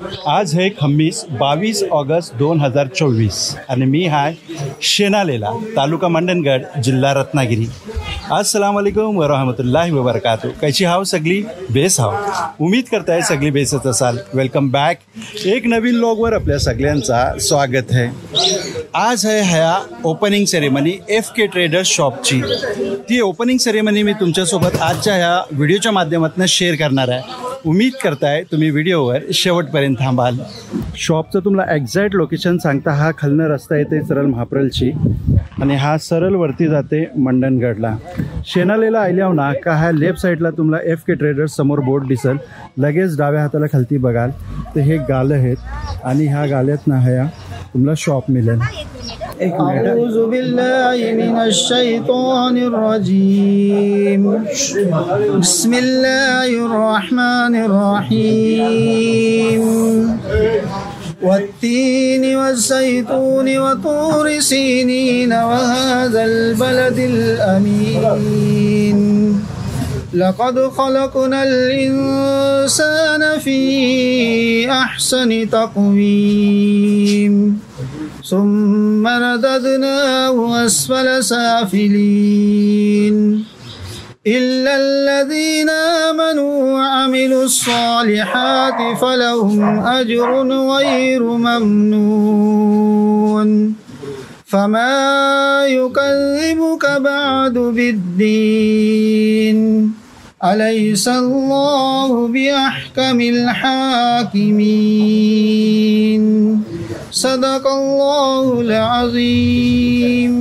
आज है खम्मीस 22 ऑगस्ट 2024 आणि मी हाय शेनालेला तालुका मंडनगड जिल्हा रत्नागिरी। अस्सलाम वालेकुम व रहमतुल्लाहि व बरकातहू। कैसी हाव सगळी बेस हाव, उम्मीद करताय सगळी बेसच असाल। वेलकम बॅक एक नवीन व्लॉगवर आपल्या सगळ्यांचा स्वागत है। आज है ह्या ओपनिंग सेरेमनी FK ट्रेडर्स शॉपची। ती ओपनिंग सेरेमनी मी तुमच्यासोबत आजच्या ह्या व्हिडिओच्या माध्यमातून शेअर करणार आहे। उम्मीद करताय तुम्ही व्हिडिओवर शेवटपर्यंत थांबाल। शॉपचं तुम्हाला एक्झॅक्ट लोकेशन सांगता, हा खालनं रस्ता येते सरळ महाप्रलची आणि हा सरळ वरती जाते मंडनगडला। शेनालेला आल्यावर ना का ह्या लेफ्ट साईडला तुम्हाला FK ट्रेडर्स समोर बोर्ड दिसल, लगेच डाव्या हाताला खालती बघाल तर हे गालं आहेत आणि ह्या गाल्यात ना ह्या तुम्हाला शॉप मिळेल। अऊज़ु बिल्लाहि मिनश शैतानिर रजीम बिस्मिल्लाहिर रहमानिर रहीम वत्तीनि वज़्ज़ैतूनि वतूरि सीनीन वहाज़ल बलदिल अमीन लक़द ख़लक़नल इंसान फ़ी अहसनि तक़वीम ثم رددناه أسفل سافلين إلا الذين آمنوا وعملوا الصالحات فلهم أجر غير ممنون فما يكذبك بعد بالدين أليس الله بأحكم الحاكمين صدق الله العظيم।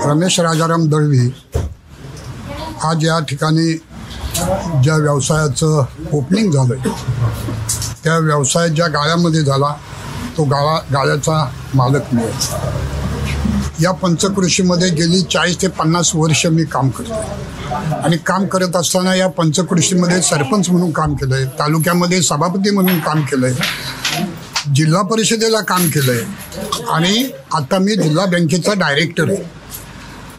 रमेश राजाराम दळवी आज या ठिकाणी ज्या व्यवसायाचं ओपनिंग झालं त्या व्यवसाय ज्या गाळ्यामध्ये झाला तो गाळ्याचा मालक मी आहे। या पंचकृषीमध्ये गेली 40 ते 50 वर्ष मी काम करतो आणि काम करत असताना या पंचकृषीमध्ये सरपंच म्हणून काम केलं आहे, तालुक्यामध्ये सभापती म्हणून काम केलं आहे, जिल्हा परिषदेला काम केलं आहे आणि आता मी जिल्हा बँकेचा डायरेक्टर आहे।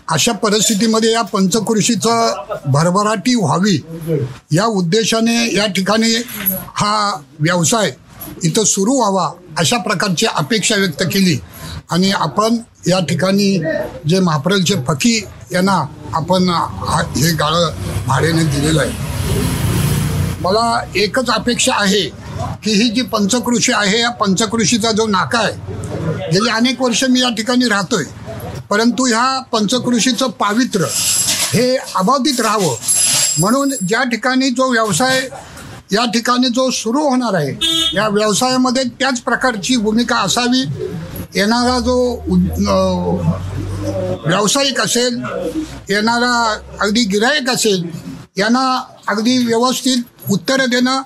अशा परिस्थितीमध्ये या पंचकृषीचा भरभराटी व्हावी या उद्देशाने या ठिकाणी हा व्यवसाय इथं सुरू व्हावा अशा प्रकारची अपेक्षा व्यक्त केली आणि आपण या ठिकाणी जे महाप्रलचे फकी यांना आपण हे गाळं भाड्याने दिलेलं आहे। मला एकच अपेक्षा आहे की ही जी पंचकृषी आहे या पंचकृषीचा जो नाका आहे, गेली अनेक वर्ष मी या ठिकाणी राहतोय, परंतु ह्या पंचकृषीचं पावित्र्य हे अबाधित राहावं म्हणून ज्या ठिकाणी जो व्यवसाय या ठिकाणी जो सुरू होणार आहे या व्यवसायामध्ये त्याच प्रकारची भूमिका असावी। येणारा जो व्यावसायिक असेल, येणारा अगदी गिरायक असेल, यांना अगदी व्यवस्थित उत्तरं देणं,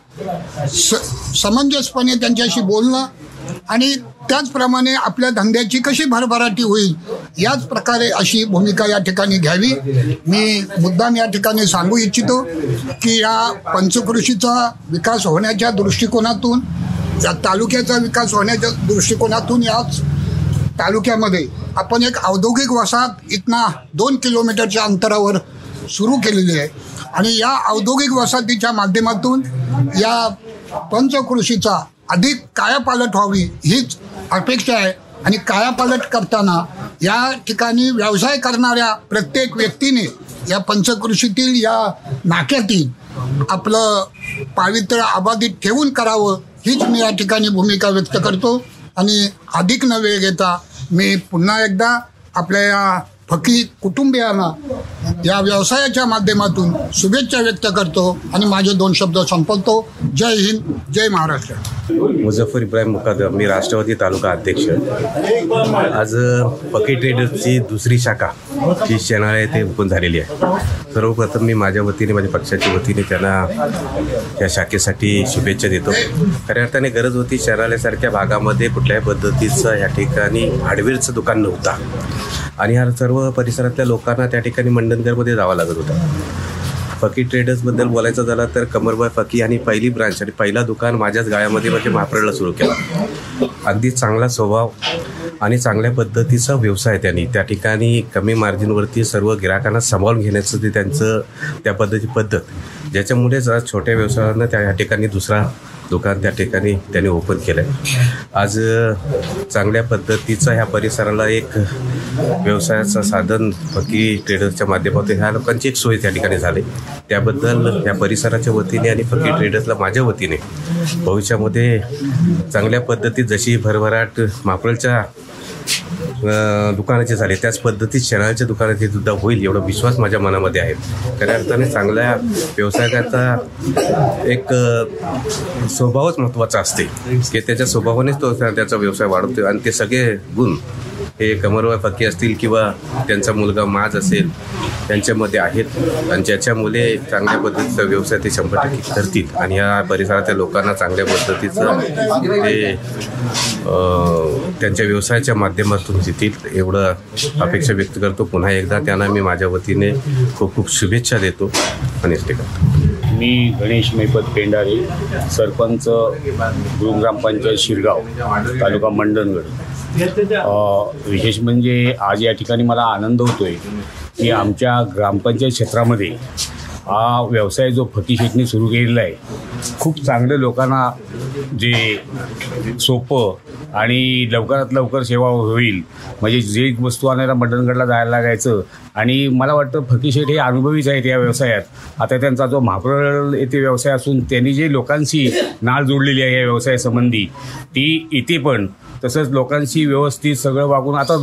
समंजसपणे त्यांच्याशी बोलणं आणि त्याचप्रमाणे आपल्या धंद्याची कशी भरभराटी होईल याच प्रकारे अशी भूमिका या ठिकाणी घ्यावी। मी मुद्दाम या ठिकाणी सांगू इच्छितो की या पंचकृषीचा विकास होण्याच्या दृष्टिकोनातून, या तालुक्याचा विकास होण्याच्या दृष्टिकोनातून याच तालुक्यामध्ये आपण एक औद्योगिक वसाहत इथना 2 किलोमीटरच्या अंतरावर सुरू केलेली आहे आणि या औद्योगिक वसाहतीच्या माध्यमातून या पंचकृषीचा अधिक कायापालट व्हावी हीच अपेक्षा आहे आणि कायापालट करताना या ठिकाणी व्यवसाय करणाऱ्या प्रत्येक व्यक्तीने या पंचकृषीतील या नाक्यातील आपलं पावित्र्य अबाधित ठेवून करावं हीच मी या ठिकाणी भूमिका व्यक्त करतो। आणि अधिक न वेळ घेता मी पुन्हा एकदा आपल्या या फकीर कुटुंबियांना या व्यवसायाच्या माध्यमातून शुभेच्छा व्यक्त करतो आणि माझे 2 शब्द संपवतो. जय हिंद, जय महाराष्ट्र. मुझफ्फर इब्राहिम मुकादम, मी राष्ट्रवादी तालुका अध्यक्ष. आज फकीर ट्रेडर्सची दुसरी शाखा ही शेणाळा येथे ओपन झालेली आहे. सर्वप्रथम मी माझ्या वतीने, माझ्या पक्षाच्या वतीने त्यांना या शाखेसाठी शुभेच्छा देतो. खऱ्या अर्थाने गरज होती. शेणाळ्यासारख्या भागामध्ये कुठल्याही पद्धतीचं या ठिकाणी हार्डवेअरचं दुकान नव्हता आणि ह्या सर्व परिसरातल्या लोकांना त्या ठिकाणी मंडणगडमध्ये जावं लागत होतं. फकीर ट्रेडर्सबद्दल बोलायचं झालं तर कमरबाई फकी आणि पहिली ब्रांच आणि पहिला दुकान माझ्याच गाळ्यामध्ये म्हणजे महाप्रळला सुरू केला. अगदी चांगला स्वभाव आणि चांगल्या पद्धतीचा व्यवसाय त्यांनी त्या ठिकाणी कमी मार्जिनवरती सर्व गिराकांना सांभाळून घेण्याचं ते त्यांचं त्या पद्धतीची पद्धत, ज्याच्यामुळे जरा छोट्या व्यवसायांना त्या ठिकाणी दुसरा दुकान त्या ठिकाणी त्यांनी ओपन केलं आहे. आज चांगल्या पद्धतीचा ह्या परिसराला एक व्यवसायाचं साधन फकीर ट्रेडर्सच्या माध्यमातून ह्या लोकांची एक सोय त्या ठिकाणी झाली. त्याबद्दल या परिसराच्या वतीने आणि फकीर ट्रेडर्सला माझ्या वतीने भविष्यामध्ये चांगल्या पद्धतीत जशी भरभराट महाप्रळच्या दुकानाचे झाले त्याच पद्धतीत शेणाळ्याच्या दुकानाची सुद्धा होईल एवढा विश्वास माझ्या मनामध्ये आहे. खऱ्या अर्थाने चांगल्या व्यवसायाचा एक स्वभावच महत्त्वाचा असते की त्याच्या स्वभावानेच तो त्याचा व्यवसाय वाढवतो आणि ते सगळे गुण हे कमरबाई फकी असतील किंवा त्यांचा मुलगा माज असेल त्यांच्यामध्ये आहेत आणि ज्याच्यामुळे चांगल्या पद्धतीचा व्यवसाय ते 100% करतील आणि या परिसरातील लोकांना चांगल्या पद्धतीचं ते त्यांच्या व्यवसायाच्या माध्यमातून देतील एवढं अपेक्षा व्यक्त करतो. पुन्हा एकदा त्यांना मी माझ्या वतीने खूप खूप शुभेच्छा देतो आणि करतो. मी गणेश मैपत पेंडारे, सरपंच ग्रामपंचायत शिरगाव, तालुका मंडणगड. विशेष म्हणजे आज या ठिकाणी मला आनंद होतोय की आमच्या ग्रामपंचायत क्षेत्रामध्ये हा व्यवसाय जो फकीर शेठने सुरू केलेला आहे खूप चांगलं लोकांना जे सोपं आणि लवकरात लवकर सेवा होईल. म्हणजे जे वस्तू आणायला मंडणगडला जायला लागायचं आणि मला वाटतं फकीर शेठ हे अनुभवीच आहेत या व्यवसायात. आता त्यांचा जो महाप्रळ येथे व्यवसाय असून त्यांनी जे लोकांशी नाळ जोडलेली आहे या व्यवसायासंबंधी ती इथे पण तसंच लोकांशी व्यवस्थित सगळं वागून आता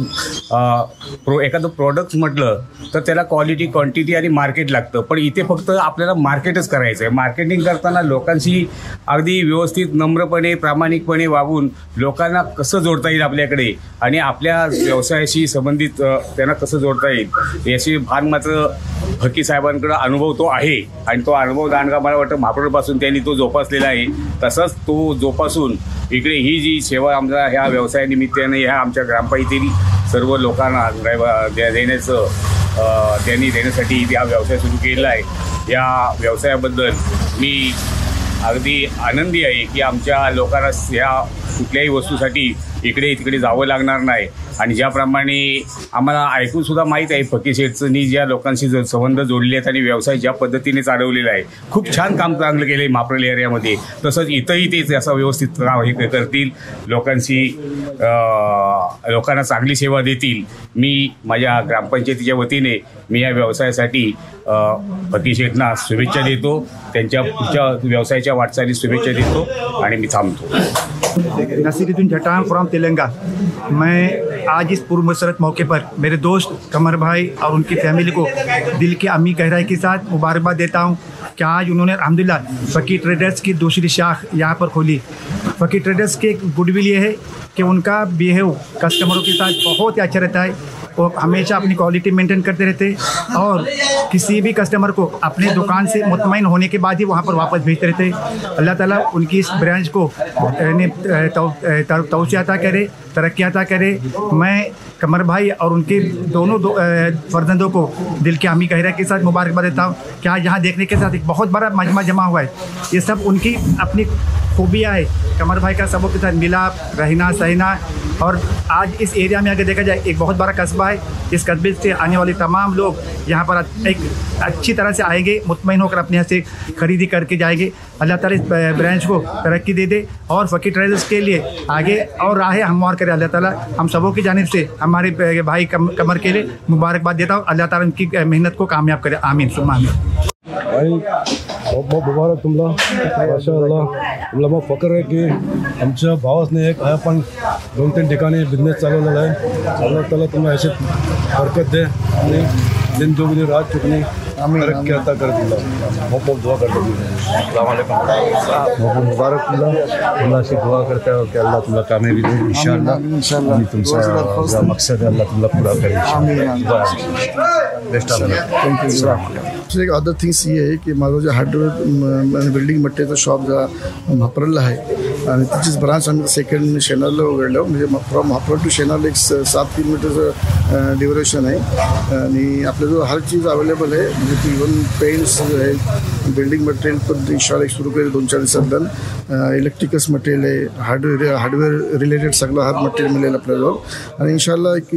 एखादं प्रोडक्ट म्हटलं तर त्याला क्वालिटी, क्वांटिटी आणि मार्केट लागतं. पण इथे फक्त आपल्याला मार्केटच करायचं आहे. मार्केटिंग करताना लोकांशी अगदी व्यवस्थित नम्रपणे प्रामाणिकपणे वागून लोकांना कसं जोडता येईल आपल्याकडे आणि आपल्या व्यवसायाशी संबंधित त्यांना कसं जोडता येईल याची भान मात्र फकीर साहेबांकडे अनुभव तो आहे आणि तो अनुभव दांडगा मला वाटतं महाप्रळपासून त्यांनी तो जोपासलेला आहे. तसंच तो जोपासून इकडे ही जी सेवा आमच्या ह्या व्यवसायानिमित्ताने ह्या आमच्या ग्रामपंचायतीतील सर्व लोकांना देण्याचं त्यांनी देण्यासाठी हा व्यवसाय सुरू केलेला आहे. या व्यवसायाबद्दल मी अगदी आनंदी आहे की आमच्या लोकांना ह्या कुठल्याही वस्तूसाठी इकडे तिकडे जावं लागणार नाही आणि ज्याप्रमाणे आम्हाला ऐकून सुद्धा माहीत आहे फकीर शेठनी ज्या लोकांशी संबंध जोडले आहेत आणि व्यवसाय ज्या पद्धतीने चालवलेला आहे खूप छान काम चांगलं केलं आहे महाप्रळ एरियामध्ये. तसंच इथंही तेच असं व्यवस्थित हे करतील, लोकांना चांगली सेवा देतील. मी माझ्या ग्रामपंचायतीच्या वतीने मी या व्यवसायासाठी फकीर शेठना शुभेच्छा देतो, त्यांच्या पुढच्या व्यवसायाच्या वाटचालीस शुभेच्छा देतो आणि मी थांबतो. नसीरुद्दीन जटान फ्रॉम तेलंगाना. मैं आज इस पूर्व मुसरत मौके पर मेरे दोस्त कमर भाई और उनकी फैमिली को दिल की अम्मी गहराई के साथ मुबारकबाद देता हूँ कि आज उन्होंने अल्हम्दुलिल्लाह फकीर ट्रेडर्स की दूसरी शाख यहाँ पर खोली. फकीर ट्रेडर्स के गुडविल ये है कि उनका बिहेव कस्टमरों के साथ बहुत ही अच्छा रहता है. वो हमेशा अपनी क्वालिटी मेंटेन करते रहते और किसी भी कस्टमर को अपने दुकान से मुतमईन होने के बाद ही वहाँ पर वापस भेजते रहते. अल्लाह ताला उनकी इस ब्रांच को तौसीअ अता करे, तरक्की अता करे. मैं कमर भाई और उनके दोनों फर्जंदों को दिल की अम्मी गहराई के साथ मुबारकबाद देता हूँ कि आज यहाँ देखने के साथ एक बहुत बड़ा मजमा जमा हुआ है. ये सब उनकी अपनी खूबियाँ है. कमर भाई का सबों के साथ मिलाप, रहना सहना और आज इस एरिया में अगर देखा जाए एक बहुत बड़ा कस्बा है. इस कस्बे से आने वाले तमाम लोग यहाँ पर एक अच्छी तरह से आएंगे, मुतमईन होकर अपने यहाँ से खरीदी करके जाएंगे. अल्लाह ताला इस ब्रांच को तरक्की दे दे और फकीर ट्रेडर्स के लिए आगे और राहें हमवार करे. अल्लाह ताला हम सबों की जानिब से हमारे भाई कमर के लिए मुबारकबाद देता हूँ. अल्लाह ताला उनकी मेहनत को कामयाब करे. आमीन सुम्मा आमीन. भाई बहुत मुबारक तुमला, माशाअल्लाह तुमला मग फकर आहे की आमच्या भावासने एक आहे पण 2-3 ठिकाणी बिझनेस चालवलेला आहे. अल्लाह ताला तुम्हाला अशी बरकत दे आणि जिंदगी रात चुकनी तरक्की अता कर दिला. बहुत बहुत दुआ करता हूँ. मुबारक अल्लाह से दुआ करता है कि अल्लाह तुमला कामयाबी दे इंशाअल्लाह. आणि तुमचा मकसद अल्लाह तुमला पूरा करे. Best of luck. थँक्यू. एक अदर थिंग्स ये आहे की माझं जे हार्डवेअर बिल्डिंग मटेरियलचं शॉप जरा म्हापरला आहे आणि तिचीच ब्रांच आम्ही सेकंड शेनारला उघडलं. म्हणजे फ्रॉम म्हापरा टू शेनारला एक 7 किलोमीटरचं ड्युरेशन आहे आणि आपल्या जो हर चीज अवेलेबल आहे. म्हणजे इवन पेंट्स आहे, बिल्डिंग मटेरियल पण इंशाल्लाह सुरू केले 2-4 दिवसात डन. इलेक्ट्रिकल्स मटेरियल आहे, हार्डवेअर रिलेटेड सगळं हर मटेरियल मिळेल आपल्याजवळ आणि इंशाल्लाह एक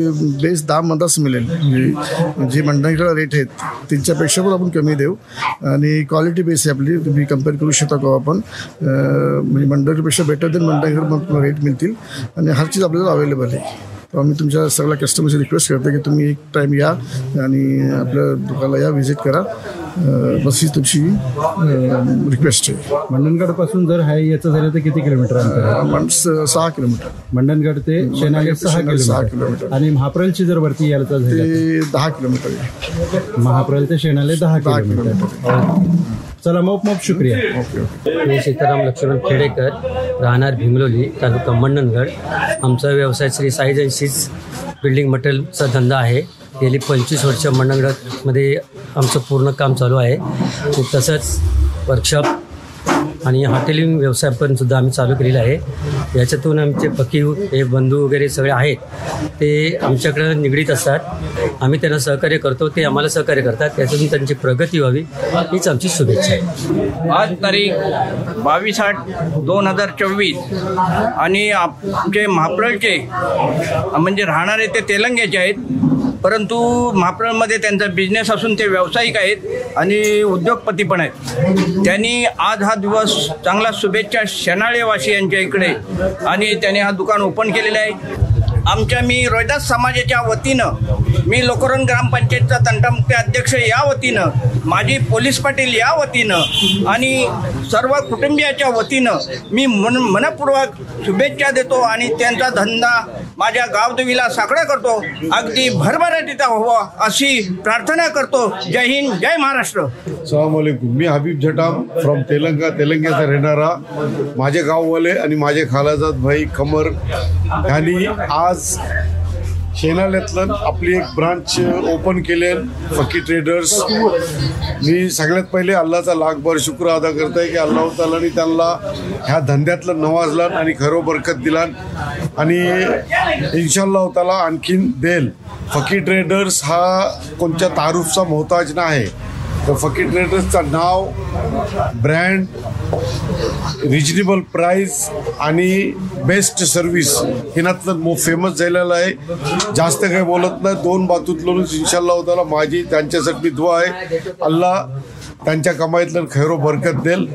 बेस दाममध्येच मिळेल. म्हणजे जे मंडळाकडे रेट आहेत त्यांच्यापेक्षा पण आपण कमी देऊ आणि क्वालिटी बेस आहे आपली. तुम्ही कम्पेअर करू शकता का आपण म्हणजे मंडळापेक्षा बेटर देन मंडळाकडे रेट मिळतील आणि हर चीज आपल्याला अवेलेबल आहे. तर आम्ही तुमच्या सगळ्या कस्टमरची रिक्वेस्ट करतो की तुम्ही एक टाईम या आणि आपल्या दुकानाला या व्हिजिट करा. बस ही तुमची रिक्वेस्ट आहे. मंडणगडपासून जर हाय याचं झालं तर किती किलोमीटर अंतर? 6 किलोमीटर. मंडणगड ते शेनाले 6 किलोमीटर आणि महाप्रलची जर वरती यायला तर ते 10 किलोमीटर आहे. महाप्रल ते शेनाले 10 किलोमीटर. चला मोप शुक्रिया. मी सीताराम लक्ष्मण खेडेकर, राहणार भीमलोली, तालुका मंडणगड. आमचा व्यवसाय श्री साईज अँड सीज बिल्डिंग मटेरियलचा धंदा आहे. गेली 25 वर्ष मंडणगडमध्ये आमचं पूर्ण काम चालू आहे. तसंच वर्कशॉप आणि हॉटेलिंग व्यवसाय पण सुद्धा आम्ही चालू केलेला आहे. याच्यातून आमचे फकीव हे बंधू वगैरे सगळे आहेत ते आमच्याकडं निगडीत असतात. आम्ही त्यांना सहकार्य करतो, ते आम्हाला सहकार्य करतात. त्याच्यातून त्यांची प्रगती व्हावी हीच आमची शुभेच्छा आहे. आज तारीख 22/8/2024 आणि आमचे महाप्रलचे म्हणजे राहणारे ते तेलंग्याचे आहेत, परंतु महाप्रलमध्ये त्यांचा बिझनेस असून ते व्यावसायिक आहेत आणि उद्योगपती पण आहेत. त्यांनी आज हा दिवस चांगला शुभेच्छा शेनाळेवासी यांच्या इकडे आणि त्यांनी हा दुकान ओपन केलेलं आहे. मी रोहिदास समाजाच्या वतीनं, मी लोकरण ग्रामपंचायतचा तंटामुक्ती अध्यक्ष या वतीनं, माजी पोलीस पाटील या वतीनं आणि सर्व कुटुंबियाच्या वतीनं मी मनपूर्वक शुभेच्छा देतो आणि त्यांचा धंदा माझ्या गावदेवीला साकडा करतो अगदी भरभराटीचा व्हावा अशी प्रार्थना करतो. जय हिंद, जय महाराष्ट्र. अस्सलाम वालेकुम. मी हबीब जटाम फ्रॉम तेलंग्याचा राहणारा. माझे गाववाले आणि माझे खालाजात भाई कमर यांनी आज शेनाल्यातलं आपली एक ब्रांच ओपन केले, फकी ट्रेडर्स. मी सगळ्यात पहिले अल्लाचा लाखभर शुक्र अदा करत आहे की अल्लाह तालानी त्यांना ह्या धंद्यातलं नवाजला आणि खरो बरकत दिला आणि इन्शाअल्लाह ताला आणखीन देल. फकी ट्रेडर्स हा कोणत्या तारूफचा मोहताज नाही. तर फकी ट्रेडर्सचं नाव, ब्रँड, रिजनेबल प्राईस आणि बेस्ट सर्व्हिस हिनातलं फेमस झालेलं आहे. जास्त काही बोलत नाही, 2 बातूतलं इन्शाअल्लाह ताला माझी त्यांच्यासाठी दुआ आहे. अल्लाह त्यांच्या कमाईतलं खैरो बरकत देल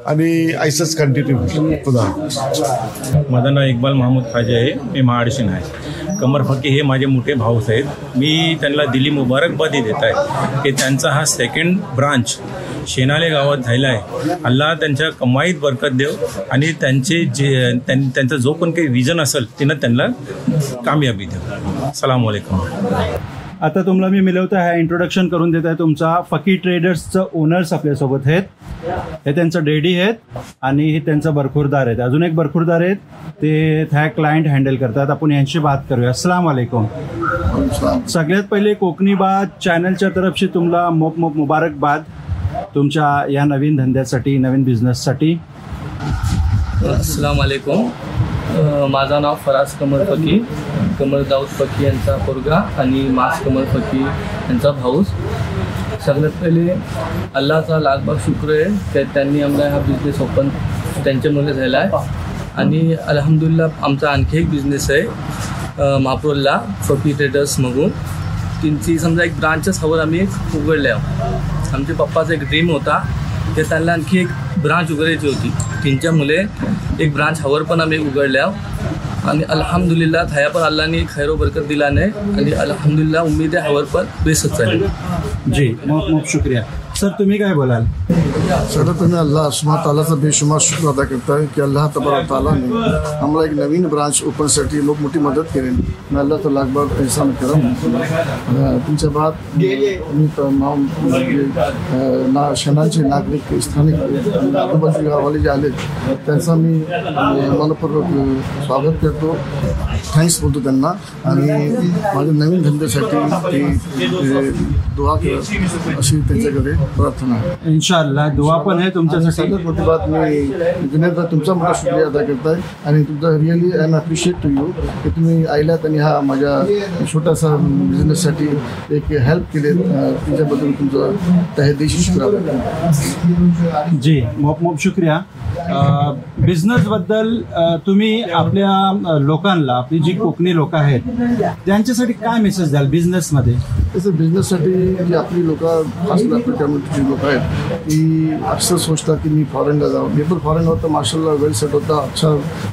आणि ऐसंच कंटिन्यू. खुदा. माझं नाव इक्बाल महमूद खाजे आहे. मी महाडशीन आहे. कमर फकी हे माझे मोठे भाऊस आहेत. मी त्यांना दिली मुबारकबादी देत आहे की त्यांचा हा सेकंड ब्रांच शेनाले गावात झाला आहे. अल्लाह त्यांच्या कमाईत बरकत देव आणि त्यांचे त्यांचा जो पण काही विजन असेल तिनं त्यांना कामयाबी देव. अस्सलाम वालेकुम. आता तुम्हाला मी मिळवतो आहे, इंट्रोडक्शन करून देत आहे तुमचा. फकी ट्रेडर्सचं ओनर्स आपल्यासोबत आहेत. हे त्यांचं डेडी आहेत आणि हे त्यांचं बरखुरदार आहेत. अजून एक बरखुरदार आहेत, ते ह्या क्लायंट हँडल करतात. आपण यांची बात करूया. अस्सलाम वालेकुम. सगळ्यात पहिले कोकणी बात चॅनलच्या तरफशी तुम्हाला मोप मुबारकबाद तुमच्या या नवीन धंद्यासाठी, नवीन बिझनेससाठी. अस्सलाम वालेकुम. माझं नाव फराज कमर फकी, कमर दाऊद फकी यांचा पोरगा आणि मास कमर फकी यांचा भाऊस. सगळ्यात पहिले अल्लाहचा लाखभाग शुक्र आहे की त्यांनी आम्हाला हा बिझनेस ओपन त्यांच्यामुळे झाला आहे आणि अल्हम्दुलिल्लाह आमचा आणखी एक बिझनेस आहे महाप्रलला फकी ट्रेडर्स म्हणून. त्यांची समजा एक ब्रांचच हवं आम्ही एक उघडले आहोत. आमच्या पप्पाचा एक ड्रीम होता की त्यांना आणखी एक ब्रांच उघडायची होती. त्यांच्यामुळे एक ब्रांच हवर पण आम्ही उघडल्या आणि अल्हम्दुलिल्लाह थाया पण अल्लाहने खैरो बरकत दिला नाही आणि अल्हम्दुलिल्लाह उम्मीद आहे हवर पण बेसच चालेल. जी, बहुत शुक्रिया. सर तुम्ही काय बोलाल? सर्वप्रथम मैं अल्लाह सुब्हानहू ताला से बेशुमार शुक्र अदा करता है कि अल्लाह तबारक ताला ने हमारा एक नवीन ब्रांच ओपन साठी लोक मोठी मदत करेन. मैं अल्लाह तो लाख बार एहसान करम. तुमच्या बाद मी शहराचे नागरिक स्थानिक आजूबाजूच्या गावाले जे आले त्यांचा मी मनपूर्वक स्वागत करतो. थँक्स बोलतो त्यांना आणि माझ्या नवीन धंद्यासाठी दुआ कर अशी त्यांच्याकडे प्रार्थना आहे. इन्शाअल्लाह दुआ पण आहे तुमच्यासाठी. सगळ्यात मोठी बात मी जुनेद तुमचा मोठा शुक्रिया अदा करताय आणि तुमचा really I am appreciate to you की तुम्ही आयलात आणि हा माझ्या छोटासा बिझनेससाठी एक हेल्प केले. त्याच्याबद्दल तुमचा तहेदिल शुक्र अदा करतो. जी मोप शुक्रिया. बिझनेसबद्दल तुम्ही आपल्या लोकांना, आपली जी कोकणी लोक आहेत त्यांच्यासाठी काय मेसेज द्याल बिझनेसमध्ये? तसं बिझनेससाठी जी आपली लोक खास आपल्या कम्युनिटीची लोक आहेत ती अक्सर सोचतात की मी फॉरेनला जावं. मी पण फॉरेन होतं, मार्शलला वेल सेट होता, अच्छा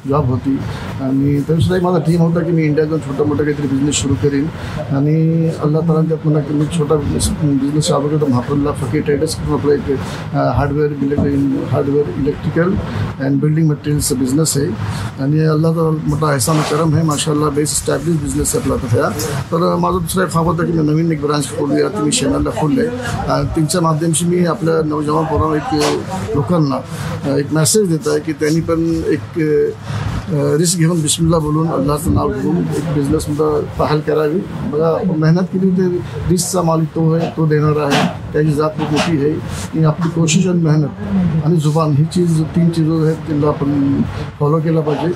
जॉब होती आणि त्यानुसार एक माझा ड्रीम होता की मी इंडियात जाऊन छोटा मोठा काहीतरी बिझनेस सुरू करीन आणि अल्लाह ताला त्यात म्हणा की मी छोटा बिझनेस अगोदर तर महाप्रला फकीर ट्रेडर्स करून आपलं एक हार्डवेअर इलेक्ट्रिकल अँड बिल्डिंग मटेरियल्सचा बिझनेस आहे आणि अल्लाहचा मोठा एहसान करम आहे. माशाल्लाह बेस इस्टॅब्लिश बिझनेस आहे आपला तसा. तर माझा दुसरा एक ख्वाब होता की मी नवीन एक ब्रांच खोलली आहे, मी शेणाला खोललं आहे आणि त्यांच्या माध्यमाशी मी आपल्या नौजवान पोरांना एक लोकांना एक मेसेज देत आहे की त्यांनी पण एक रिस्क घेऊन बिस्मिल्लाह बोलून अल्लाहचं नाव घेऊन एक बिझनेसमध्ये पहल करावी. बघा मेहनत केली ते रिस्कचा मालिक तो आहे, तो देणार आहे. त्याची जात खूप मोठी आहे की आपली कोशिश आणि मेहनत आणि जुबान ही तीन चीजं आहेत तिला आपण फॉलो केला पाहिजे.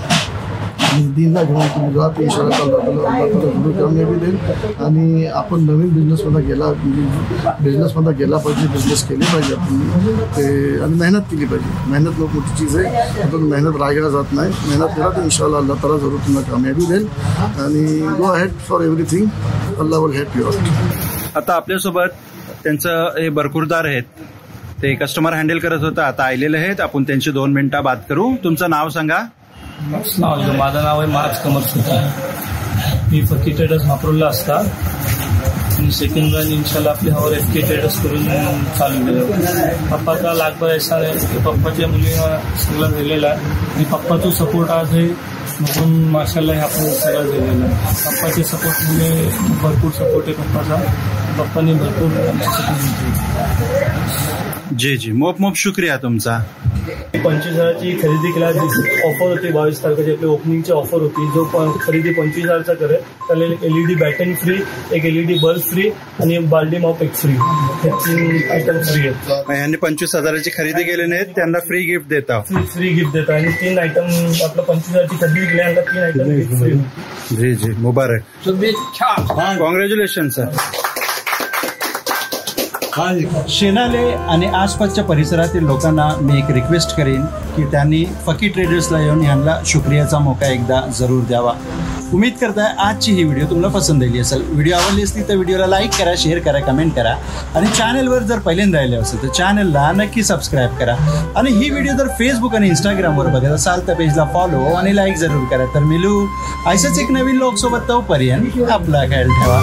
आणि दीनला घेऊन तुम्ही जात इन्शाअल्लाह अल्लाह ताला जरूर कामयाबी देईल आणि आपण नवीन बिझनेसमध्ये गेला पाहिजे, बिझनेस केले पाहिजे आपण ते आणि मेहनत केली पाहिजे. मेहनत खूप मोठी चीज आहे. आपण मेहनत रागायला जात नाही. मेहनत करा तर इन्शाअल्लाह अल्लाह ताला जरूर तुम्हाला कामयाबी देईल आणि go ahead for everything. Allah will help you out. आता आपल्यासोबत त्यांचं हे बरकुरदार आहेत, ते कस्टमर हँडल करत होतं, आता आलेले आहेत. आपण त्यांची 2 मिनिटं बात करू. तुमचं नाव सांगा. माझं नाव आहे माज कमर फकी. मी फकी ट्रेडर्स महाप्रला असतात आणि सेकंड ब्रांच इन्शाल्लाह आपली हवर FK ट्रेडर्स करून चालू केलं. पप्पाचा लाखभर ऐसा आहे की पप्पाच्या मुलींना सगळं झालेलं आहे आणि पप्पाचा सपोर्ट आज आहे म्हणून माशाल्लाह हे आपण सगळं झालेलं आहे. पप्पाच्या सपोर्टमुळे भरपूर सपोर्ट आहे पप्पाचा. पप्पांनी भरपूर आमच्यासाठी दिली. जी मोप शुक्रिया तुमचा. 25,000ची खरेदी केला, ऑफर होती 22 तारखेची आपली ओपनिंगची ऑफर होती. जो खरेदी 25,000चा करेल त्याला एक LED बॅटन फ्री, एक LED बल्ब फ्री आणि बाल्डी मॉप एक फ्री. हे 3 आयटम फ्री आहेत. यांनी 25,000ची खरेदी केली नाही त्यांना फ्री गिफ्ट देता. फ्री गिफ्ट देता आणि 3 आयटम आपलं 25,000ची खरेदी केल्यानंतर 3 आयटम फ्री. जी मुबारक. शुभेच्छा. Congratulation sir. शेनाले आणि आसपासच्या परिसरातील लोकांना मी एक रिक्वेस्ट करेन की त्यांनी फकी ट्रेडर्सला येऊन ह्यांना शुक्रियाचा मौका एकदा जरूर द्यावा. उम्मीद करताय आजची ही व्हिडिओ तुम्हाला पसंत आली असेल. व्हिडिओ आवडली असली तर व्हिडिओला लाईक करा, शेअर करा, कमेंट करा आणि चॅनलवर जर पहिल्यांदा राहिले असेल तर चॅनलला नक्की सबस्क्राईब करा. आणि ही व्हिडिओ जर फेसबुक आणि इंस्टाग्रामवर बघत असाल तर पेजला फॉलो आणि लाईक जरूर करा. तर मिळू अशाच एक नवीन लोकसोबत. तोपर्यंत आपला ख्याल ठेवा.